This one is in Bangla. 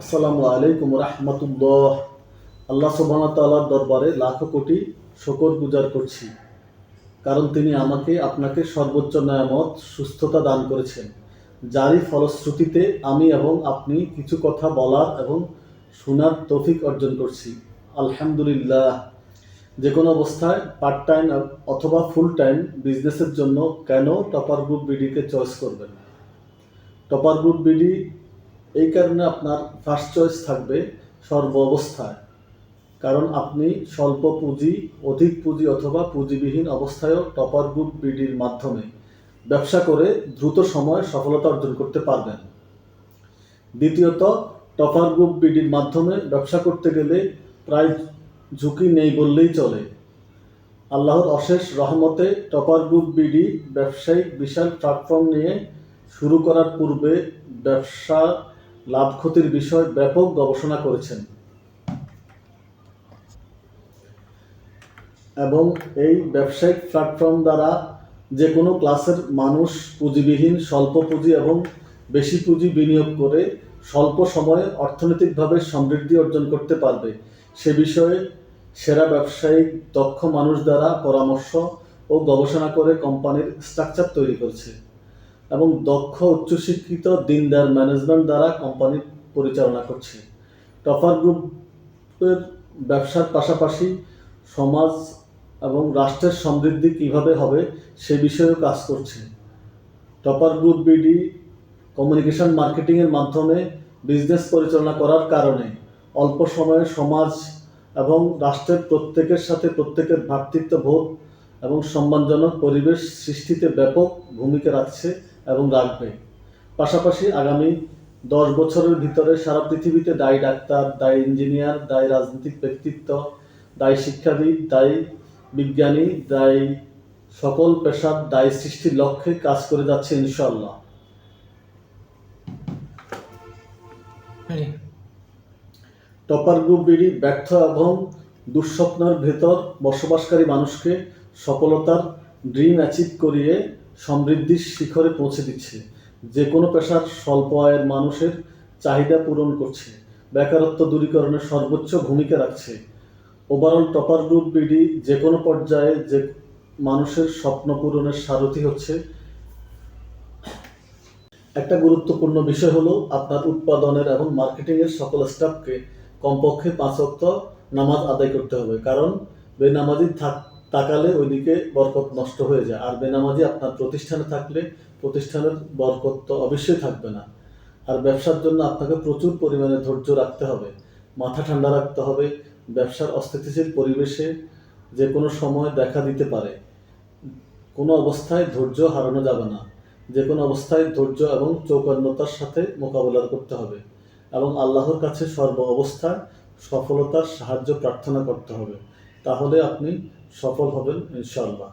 আসসালামু আলাইকুম রহমতুল্লাহ। আল্লাহ সুবহানাহু ওয়া তাআলার দরবারে লাখো কোটি শুকর গুজার করছি, কারণ তিনি আমাকে আপনাকে সর্বোচ্চ নেয়ামত সুস্থতা দান করেছেন, যারই ফলশ্রুতিতে আমি এবং আপনি কিছু কথা বলার এবং শোনার তৌফিক অর্জন করছি। আলহামদুলিল্লাহ। যে কোনো অবস্থায় পার্ট টাইম অথবা ফুল টাইম বিজনেসের জন্য কেন টপার গ্রুপ বিডিকে চয়েস করবেন? টপার গ্রুপ বিডি এই কারণে আপনার ফার্স্ট চয়েস থাকবে সর্ব অবস্থায়, কারণ আপনি স্বল্প পুঁজি, অধিক পুঁজি অথবা পুঁজিবিহীন অবস্থায়ও টপার গ্রুপ বিডির মাধ্যমে ব্যবসা করে দ্রুত সময়ে সফলতা অর্জন করতে পারবেন। দ্বিতীয়ত, টপার গ্রুপ বিডির মাধ্যমে ব্যবসা করতে গেলে প্রায় ঝুঁকি নেই বললেই চলে। আল্লাহর অশেষ রহমতে টপার গ্রুপ বিডি ব্যবসায়িক বিশাল প্ল্যাটফর্ম নিয়ে শুরু করার পূর্বে ব্যবসা লাভ ক্ষতির বিষয়ে ব্যাপক গবেষণা করেছেন এবং এই ব্যবসায়িক প্ল্যাটফর্ম দ্বারা যে কোনো ক্লাসের মানুষ পুঁজিবিহীন, স্বল্প পুঁজি এবং বেশি পুঁজি বিনিয়োগ করে স্বল্প সময়ে অর্থনৈতিকভাবে সমৃদ্ধি অর্জন করতে পারবে। সে বিষয়ে সেরা ব্যবসায়িক দক্ষ মানুষ দ্বারা পরামর্শ ও গবেষণা করে কোম্পানির স্ট্রাকচার তৈরি করছে এবং দক্ষ উচ্চশিক্ষিত দিনদার ম্যানেজমেন্ট দ্বারা কোম্পানি পরিচালনা করছে। টপার গ্রুপের ব্যবসার পাশাপাশি সমাজ এবং রাষ্ট্রের সমৃদ্ধি কিভাবে হবে সে বিষয়েও কাজ করছে। টপার গ্রুপ বিডি কমিউনিকেশন মার্কেটিংয়ের মাধ্যমে বিজনেস পরিচালনা করার কারণে অল্প সময়ে সমাজ এবং রাষ্ট্রের প্রত্যেকের সাথে প্রত্যেকের ভ্রাতৃত্ববোধ এবং সম্মানজনক পরিবেশ সৃষ্টিতে ব্যাপক ভূমিকা রাখছে এবং রাখবে। পাশাপাশি আগামী 10 বছরের ভিতরে সারা পৃথিবীতে দায়ী ডাক্তার, দায়ী ইঞ্জিনিয়ার, দায়ী রাজনৈতিক ব্যক্তিত্ব, দায়ী শিক্ষাবিদ, দায়ী বিজ্ঞানী, দায়ী সকল পেশার দায়ী সৃষ্টির লক্ষ্যে কাজ করে যাচ্ছে ইনশাআল্লাহ। টপার গ্রুপ বিডি ব্যর্থ এবং দুঃস্বপ্নের ভেতর বসবাসকারী মানুষকে সফলতার ড্রিম অ্যাচিভ করিয়ে সমৃদ্ধির শিখরে পৌঁছে দিচ্ছে। যে কোনো পেশার স্বল্প আয়ের মানুষের চাহিদা পূরণ করছে, বেকারত্ব দূরীকরণে সর্বোচ্চ ভূমিকা রাখছে। ওভারঅল টপার গ্রুপ বিডি যে কোনো পর্যায়ে যে মানুষের স্বপ্ন পূরণের সারথি হচ্ছে। একটা গুরুত্বপূর্ণ বিষয় হলো আপনার উৎপাদনের এবং মার্কেটিংয়ের সকল স্টাফকে কমপক্ষে 5 ওয়াক্ত নামাজ আদায় করতে হবে, কারণ বেনামাজি তাকালে ওইদিকে বরকত নষ্ট হয়ে যায়, আর বেনামাজি আপনার প্রতিষ্ঠানে থাকলে প্রতিষ্ঠানের বরকত তো অবশ্যই থাকবে না। আর ব্যবসার জন্য আপনাকে প্রচুর পরিমাণে ধৈর্য রাখতে হবে, মাথা ঠান্ডা রাখতে হবে। ব্যবসার অস্থিতিশীল পরিবেশে যে কোনো সময় দেখা দিতে পারে, কোনো অবস্থায় ধৈর্য হারানো যাবে না। যে কোনো অবস্থায় ধৈর্য এবং চৌকন্নতার সাথে মোকাবেলা করতে হবে এবং আল্লাহর কাছে সর্ব অবস্থায় সফলতার সাহায্য প্রার্থনা করতে হবে। তাহলে আপনি সফল হবেন ইনশাআল্লাহ।